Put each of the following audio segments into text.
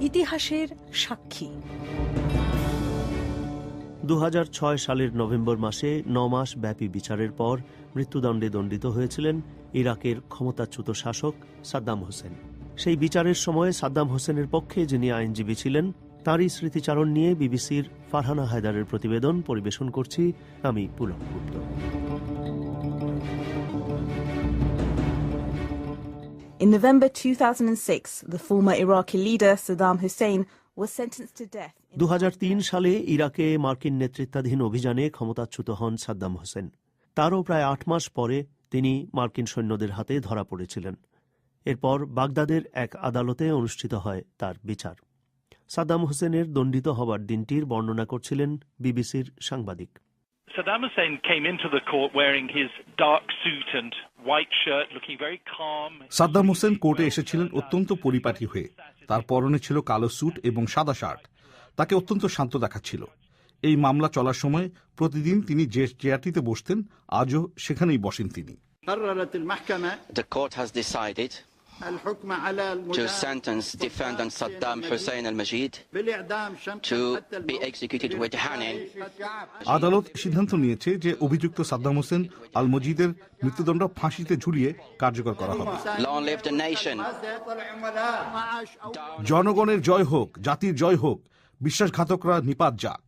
ইতিহাসের সাক্ষী। 2006 সালের নভেম্বর মাসে 9 মাস ব্যাপী বিচারের পর মৃত্যুদণ্ডে দণ্ডিত হয়েছিলেন ইরাকের ক্ষমতাচ্যুত শাসক সাদ্দাম হোসেন। সেই বিচারের সময় সাদ্দাম হোসেনের পক্ষে যিনি আইনজীবী ছিলেন তাঁরই স্মৃতিচারণ নিয়ে বিবিসির ফারহানা হায়দারের প্রতিবেদন পরিবেশন করছি আমি Pulak Gupta. In November 2006, the former Iraqi leader Saddam Hussein was sentenced to death. 2003 সালে ইরাকে মার্কিন নেতৃত্বাধীন অভিযানে ক্ষমতাচ্যুত হন সাদ্দাম হোসেন। তারও প্রায় 8 মাস পরে তিনি মার্কিন সৈন্যদের হাতে ধরা পড়েছিলেন। এরপর বাগদাদের এক আদালতে অনুষ্ঠিত হয় তার বিচার। সাদ্দাম হোসেনের দণ্ডিত হবার দিনটির বর্ণনা করছিলেন বিবিসির সাংবাদিক। Saddam Hussein came into the court wearing his dark suit and white shirt, looking very calm. Saddam Hossain কোর্টে এসেছিলেন অত্যন্ত পরিপাটি হয়ে। তার পরনে ছিল কালো স্যুট এবং সাদা শার্ট। তাকে অত্যন্ত শান্ত দেখাচ্ছিল। এই মামলা চলার সময় প্রতিদিন তিনি যে চেয়ারটিতে বসতেন আজও সেখানেই বসেন তিনি। The court has decided to sentence defendant Saddam Hussein al-Majid to be executed with hanging. আদালত সিদ্ধান্ত নিয়েছে যে অভিযুক্ত সাদ্দাম হোসেন আল মজিদের মৃত্যুদণ্ড ফাঁসিতে ঝুলিয়ে কার্যকর করা হবে। Long live the nation. জনগণের জয় হোক, জাতির জয় হোক, বিশ্বাসঘাতকরা নিপাত যাক।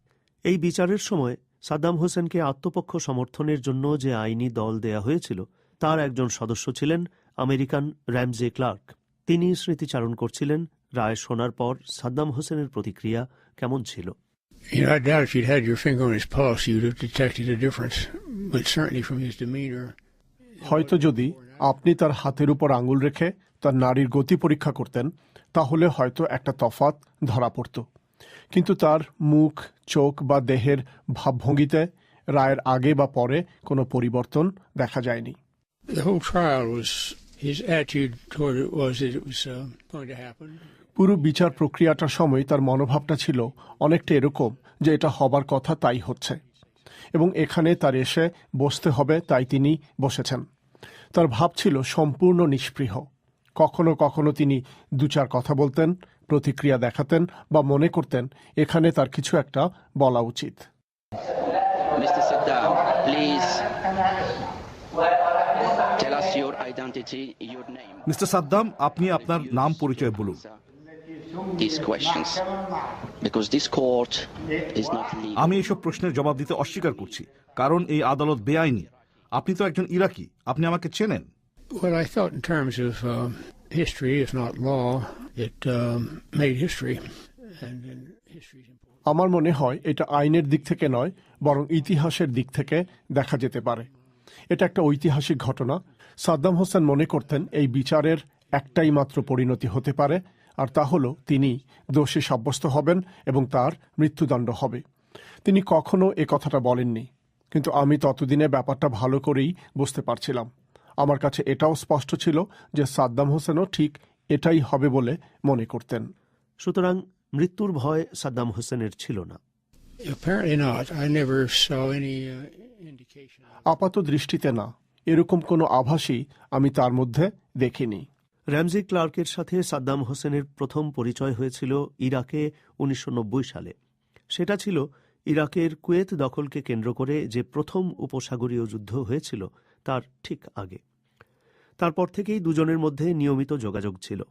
এই বিচারের সময় সাদ্দাম হোসেনকে আত্মপক্ষ সমর্থনের জন্য যে আইনি দল দেয়া হয়েছিল তার একজন সদস্য ছিলেন আমেরিকান র্যামজে ক্লার্ক। তিনি স্মৃতিচারণ করছিলেন রায় শোনার পর সাদ্দাম হোসেনের প্রতিক্রিয়া কেমন ছিল। হয়তো যদি আপনি তার হাতের উপর আঙুল রেখে তার নাড়ির গতি পরীক্ষা করতেন তাহলে হয়তো একটা তফাৎ ধরা পড়ত, কিন্তু তার মুখ, চোখ বা দেহের ভাবভঙ্গিতে রায়ের আগে বা পরে কোনো পরিবর্তন দেখা যায়নি। পুরো বিচার প্রক্রিয়াটার সময় তার মনোভাবটা ছিল অনেকটা এরকম যে এটা হবার কথা তাই হচ্ছে এবং এখানে তার এসে বসতে হবে তাই তিনি বসেছেন। তার ভাব ছিল সম্পূর্ণ নিষ্পৃহ। কখনো কখনো তিনি 2-4 কথা বলতেন, প্রতিক্রিয়া দেখাতেন বা মনে করতেন এখানে তার কিছু একটা বলা উচিত। Mr. Saddam, please tell us your identity, your name. Mister Saddam, আপনি আপনার নাম পরিচয় বলুন। These questions, because this court is not legal. আমি এইসব প্রশ্নের জবাব দিতে অস্বীকার করছি, কারণ এই আদালত বেআইনি। আপনি তো একজন ইরাকি, আপনি আমাকে চেনেন। Well, I thought in terms of history, if not law, it made history, and history is important. আমার মনে হয় এটা আইনের দিক থেকে নয়, বরং ইতিহাসের দিক থেকে দেখা যেতে পারে। এটা একটা ঐতিহাসিক ঘটনা। সাদ্দাম হোসেন মনে করতেন এই বিচারের একটাই মাত্র পরিণতি হতে পারে, আর তা হল তিনি দোষী সাব্যস্ত হবেন এবং তার মৃত্যুদণ্ড হবে। তিনি কখনো এ কথাটা বলেননি, কিন্তু আমি ততদিনে ব্যাপারটা ভালো করেই বুঝতে পারছিলাম। আমার কাছে এটাও স্পষ্ট ছিল যে সাদ্দাম হোসেনও ঠিক এটাই হবে বলে মনে করতেন। সুতরাং মৃত্যুর ভয় সাদ্দাম হোসেনের ছিল না। আপাত দৃষ্টিতে না, এরকম কোনো আভাসই আমি তার মধ্যে দেখিনি। র্যামজি ক্লার্কের সাথে সাদ্দাম হোসেনের প্রথম পরিচয় হয়েছিল ইরাকে 1990 সালে। সেটা ছিল ইরাকের কুয়েত দখলকে কেন্দ্র করে যে প্রথম উপসাগরীয় যুদ্ধ হয়েছিল তার ঠিক আগে। তারপর থেকেই দুজনের মধ্যে নিয়মিত যোগাযোগ ছিল।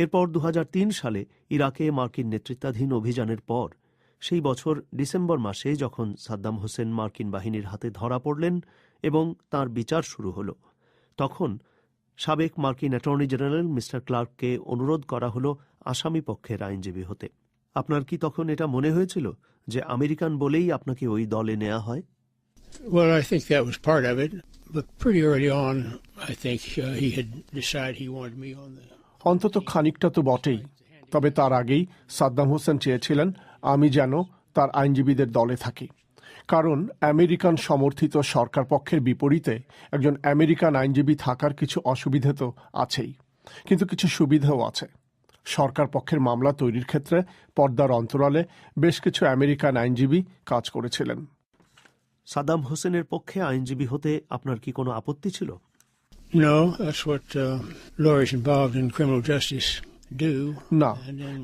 এরপর 2003 সালে ইরাকে মার্কিন নেতৃত্বাধীন অভিযানের পর সেই বছর ডিসেম্বর মাসে যখন সাদ্দাম হোসেন মার্কিন বাহিনীর হাতে ধরা পড়লেন এবং তার বিচার শুরু হল, তখন সাবেক মার্কিন অ্যাটর্নি জেনারেল মিস্টার ক্লার্ককে অনুরোধ করা হল আসামি পক্ষের আইনজীবী হতে। আপনার কি তখন এটা মনে হয়েছিল যে আমেরিকান বলেই আপনাকে ওই দলে নেওয়া হয়? Well, I think that was part of it, but pretty early on, I think he had decided he wanted me on the. অন্তত খানিকটা তো বটেই, তবে তার আগেই সাদ্দাম হোসেন চেয়েছিলেন আমি যেন তার আইনজীবীদের দলে থাকি, কারণ আমেরিকান সমর্থিত সরকার পক্ষের বিপরীতে একজন আমেরিকান আইনজীবী থাকার কিছু অসুবিধা তো আছেই, কিন্তু কিছু সুবিধাও আছে। সরকার পক্ষের মামলা তৈরির ক্ষেত্রে পর্দার অন্তরালে বেশ কিছু আমেরিকান আইনজীবী কাজ করেছিলেন। সাদ্দাম হোসেনের পক্ষে আইনজীবী হতে আপনার কি কোনো আপত্তি ছিল? No, that's what lawyers involved in criminal justice do. না,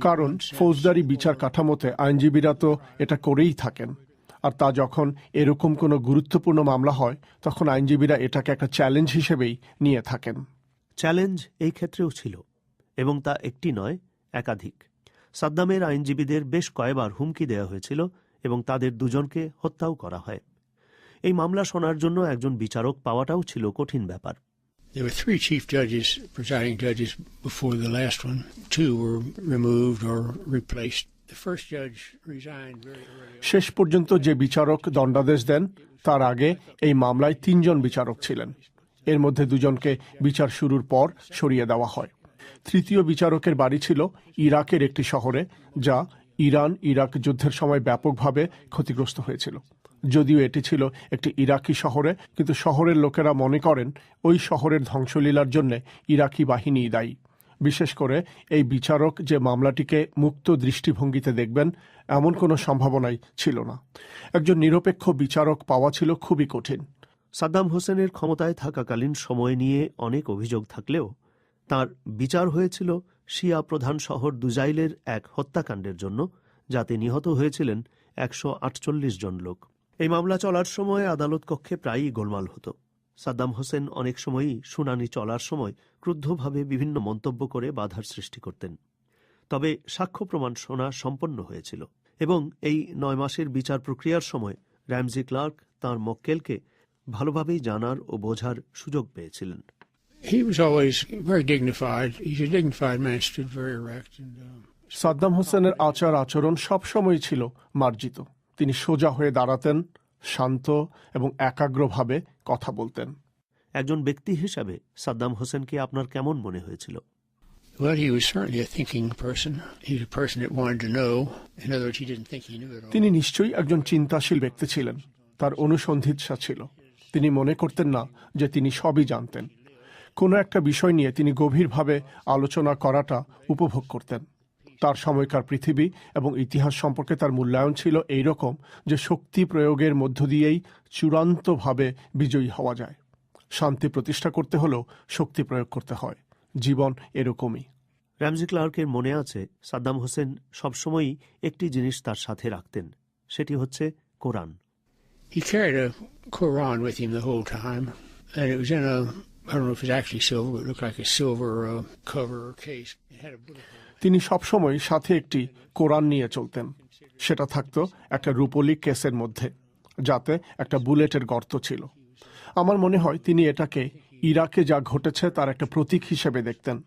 কারণ ফৌজদারি বিচার কাঠামোতে আইনজীবীরা তো এটা করেই থাকেন। আর তা যখন এরকম কোনো গুরুত্বপূর্ণ মামলা হয় তখন আইনজীবীরা এটাকে একটা চ্যালেঞ্জ হিসেবেই নিয়ে থাকেন। চ্যালেঞ্জ এই ক্ষেত্রেও ছিল, এবং তা একটি নয়, একাধিক। সাদ্দামের আইনজীবীদের বেশ কয়েকবার হুমকি দেওয়া হয়েছিল এবং তাদের দুজনকে হত্যাও করা হয়। এই মামলা শোনার জন্য একজন বিচারক পাওয়াটাও ছিল কঠিন ব্যাপার। There were 3 chief judges, presiding judges, before the last one. 2 were removed or replaced. The first judge resigned very early. শেষ পর্যন্ত যে বিচারক দণ্ডাদেশ দেন তার আগে এই মামলায় 3 জন বিচারক ছিলেন। এর মধ্যে 2 জনকে বিচার শুরুর পর সরিয়ে দেওয়া হয়। তৃতীয় বিচারকের বাড়ি ছিল ইরাকের একটি শহরে, যা ইরান ইরাক যুদ্ধের সময় ব্যাপকভাবে ক্ষতিগ্রস্ত হয়েছিল। যদিও এটি ছিল একটি ইরাকি শহরে, কিন্তু শহরের লোকেরা মনে করেন ওই শহরের ধ্বংসলীলার জন্য ইরাকি বাহিনী দায়ী। বিশেষ করে এই বিচারক যে মামলাটিকে মুক্ত দৃষ্টিভঙ্গিতে দেখবেন এমন কোনো সম্ভাবনাই ছিল না। একজন নিরপেক্ষ বিচারক পাওয়া ছিল খুবই কঠিন। সাদ্দাম হোসেনের ক্ষমতায় থাকাকালীন সময় নিয়ে অনেক অভিযোগ থাকলেও তার বিচার হয়েছিল শিয়া প্রধান শহর দুজাইলের এক হত্যাকাণ্ডের জন্য, যাতে নিহত হয়েছিলেন 148 জন লোক। এই মামলা চলার সময় আদালত কক্ষে প্রায়ই গোলমাল হতো। সাদ্দাম হোসেন অনেক সময়ই শুনানি চলার সময় ক্রুদ্ধভাবে বিভিন্ন মন্তব্য করে বাধার সৃষ্টি করতেন। তবে সাক্ষ্য প্রমাণ শোনা সম্পন্ন হয়েছিল এবং এই 9 মাসের বিচার প্রক্রিয়ার সময় র্যামজি ক্লার্ক তাঁর মক্কেলকে ভালোভাবেই জানার ও বোঝার সুযোগ পেয়েছিলেন। He was always very dignified. He's a dignified man, stood very erect. Saddam হোসেনের আচার আচরণ সবসময় ছিল মার্জিত। তিনি সোজা হয়ে দাঁড়াতেন, শান্ত এবং একাগ্রভাবে কথা বলতেন। একজন ব্যক্তি হিসাবে সাদ্দাম হোসেনকে আপনার কেমন মনে হয়েছিল? Well, he was certainly a thinking person. He was a person that wanted to know. In other words, he didn't think he knew it all. তিনি নিশ্চয়ই একজন চিন্তাশীল ব্যক্তি ছিলেন। তার অনুসন্ধিৎসা ছিল। তিনি মনে করতেন না যে তিনি সবই জানতেন। কোনো একটা বিষয় নিয়ে তিনি গভীরভাবে আলোচনা করাটা উপভোগ করতেন। তার সময়কার পৃথিবী এবং ইতিহাস সম্পর্কে তার মূল্যায়ন ছিল এইরকম যে শক্তি প্রয়োগের মধ্য দিয়েই চূড়ান্তভাবে বিজয়ী হওয়া যায়। শান্তি প্রতিষ্ঠা করতে হলেও শক্তি প্রয়োগ করতে হয়। জীবন এরকমই। র্যামজি ক্লার্কের মনে আছে সাদ্দাম হোসেন সবসময়ই একটি জিনিস তার সাথে রাখতেন, সেটি হচ্ছে কোরআন। He carried a Quran with him the whole time, and it was in a, I don't know if it's actually silver, but it looked like a silver cover or case. It had a bullet hole. তিনি সবসময় সাথে একটি কোরআন নিয়ে চলতেন। সেটা থাকতো একটা রূপোলি কেসের মধ্যে, যাতে একটা বুলেটের গর্ত ছিল। আমার মনে হয় তিনি এটাকে ইরাকে যা ঘটেছে তার একটা প্রতীক হিসেবে দেখতেন।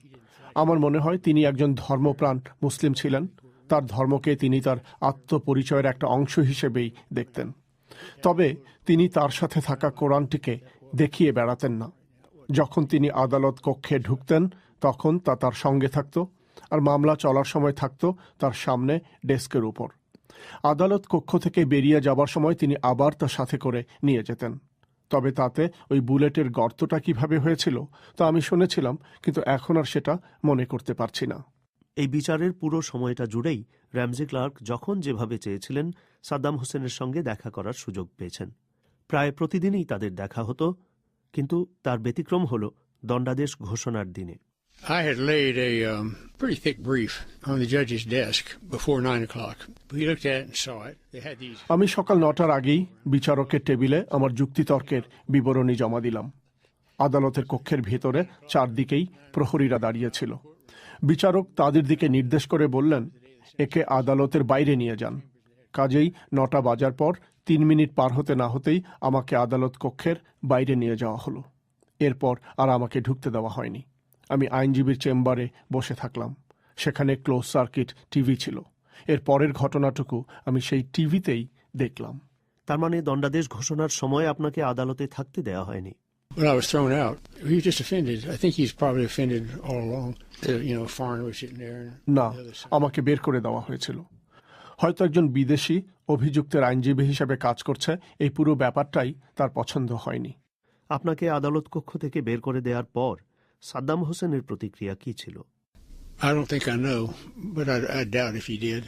আমার মনে হয় তিনি একজন ধর্মপ্রাণ মুসলিম ছিলেন। তার ধর্মকে তিনি তার আত্মপরিচয়ের একটা অংশ হিসেবেই দেখতেন। তবে তিনি তার সাথে থাকা কোরআনটিকে দেখিয়ে বেড়াতেন না। যখন তিনি আদালত কক্ষে ঢুকতেন তখন তা তার সঙ্গে থাকত, আর মামলা চলার সময় থাকত তার সামনে ডেস্কের উপর। আদালত কক্ষ থেকে বেরিয়ে যাবার সময় তিনি আবার তার সাথে করে নিয়ে যেতেন। তবে তাতে ওই বুলেটের গর্তটা কিভাবে হয়েছিল তা আমি শুনেছিলাম, কিন্তু এখন আর সেটা মনে করতে পারছি না। এই বিচারের পুরো সময়টা জুড়েই র্যামজি ক্লার্ক যখন যেভাবে চেয়েছিলেন সাদ্দাম হোসেনের সঙ্গে দেখা করার সুযোগ পেয়েছেন। প্রায় প্রতিদিনই তাদের দেখা হতো, কিন্তু তার ব্যতিক্রম হল দণ্ডাদেশ ঘোষণার দিনে। I had laid a pretty thick brief on the judge's desk before 9 o'clock. We looked at it and saw it. They had these. আমি সকাল 9টার আগেই বিচারকের টেবিলে আমার যুক্তিতর্কের বিবরণী জমা দিলাম। আদালতের কক্ষের ভেতরে চারদিকেই প্রহরীরা দাঁড়িয়েছিল। বিচারক তাদের দিকে নির্দেশ করে বললেন, একে আদালতের বাইরে নিয়ে যান। কাজেই 9টা বাজার পর 3 মিনিট পার হতে না হতেই আমাকে আদালত কক্ষের বাইরে নিয়ে যাওয়া হলো। এরপর আর আমাকে ঢুকতে দেওয়া হয়নি। আমি আইনজীবীর চেম্বারে বসে থাকলাম। সেখানে ক্লোজ সার্কিট টিভি ছিল। এর পরের ঘটনাটুকু আমি সেই টিভিতেই দেখলাম। তার মানে দণ্ডাদেশ ঘোষণার সময় আপনাকে আদালতে থাকতে দেওয়া হয়নি? When I was thrown out, he was just offended. I think he's probably offended all along. Foreigner was sitting there. না, আমাকে বের করে দেওয়া হয়েছিল। হয়তো একজন বিদেশি অভিযুক্তের আইনজীবী হিসেবে কাজ করছে, এই পুরো ব্যাপারটাই তার পছন্দ হয়নি। আপনাকে আদালত কক্ষ থেকে বের করে দেওয়ার পর সাদ্দাম হোসেনের প্রতিক্রিয়া কি ছিল? I don't think I know, but I doubt if he did.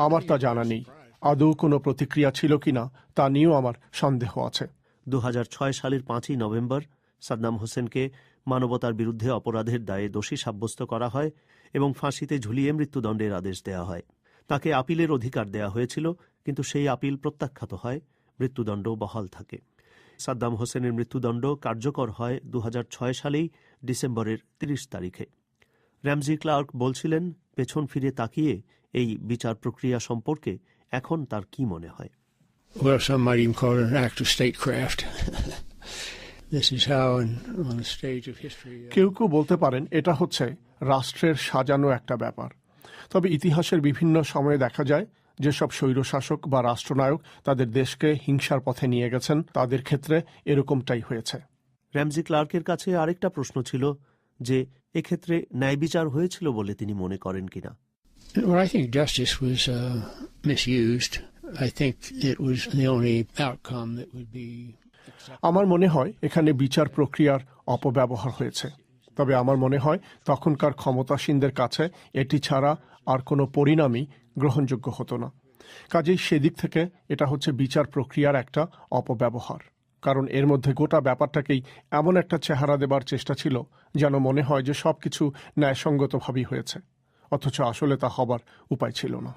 আমার তা জানা নেই। আদৌ কোনো প্রতিক্রিয়া ছিল কিনা তা নিয়েও আমার সন্দেহ আছে। 2006 সালের 5ই নভেম্বর সাদ্দাম হোসেনকে মানবতার বিরুদ্ধে অপরাধের দায়ে দোষী সাব্যস্ত করা হয় এবং ফাঁসিতে ঝুলিয়ে মৃত্যুদণ্ডের আদেশ দেয়া হয়। তাকে আপিলের অধিকার দেয়া হয়েছিল, কিন্তু সেই আপিল প্রত্যাখ্যাত হয়, মৃত্যুদণ্ড বহাল থাকে। সাদ্দাম হোসেনের মৃত্যুদণ্ড কার্যকর হয় 2006 সালেই ডিসেম্বরের 30 তারিখে। র্যামজি ক্লার্ক বলছিলেন, পেছন ফিরে তাকিয়ে এই বিচার প্রক্রিয়া সম্পর্কে এখন তার কি মনে হয়? Well, some might even call it an act of statecraft. This is how on the stage of history. কেউ কেউ বলতে পারেন এটা হচ্ছে রাষ্ট্রের সাজানো একটা ব্যাপার। তবে ইতিহাসের বিভিন্ন সময়ে দেখা যায় যেসব স্বৈরশাসক বা রাষ্ট্রনায়ক তাদের দেশকে হিংসার পথে নিয়ে গেছেন, তাদের ক্ষেত্রে এরকমটাই হয়েছে। র্যামজি ক্লার্কের কাছে আরেকটা প্রশ্ন ছিল যে এক্ষেত্রে ন্যায় বিচার হয়েছিল বলে তিনি মনে করেন কিনা। Well, I think justice was misused. I think it was the only outcome that would be. আমার মনে হয় এখানে বিচার প্রক্রিয়ার অপব্যবহার হয়েছে। তবে আমার মনে হয় তখনকার ক্ষমতাসীনদের কাছে এটি ছাড়া আর কোনো পরিণামই গ্রহণযোগ্য হতো না। কাজেই সেদিক থেকে এটা হচ্ছে বিচার প্রক্রিয়ার একটা অপব্যবহার, কারণ এর মধ্যে গোটা ব্যাপারটাকেই এমন একটা চেহারা দেবার চেষ্টা ছিল যেন মনে হয় যে সবকিছু ন্যায়সঙ্গতভাবেই হয়েছে, অথচ আসলে তা হবার উপায় ছিল না।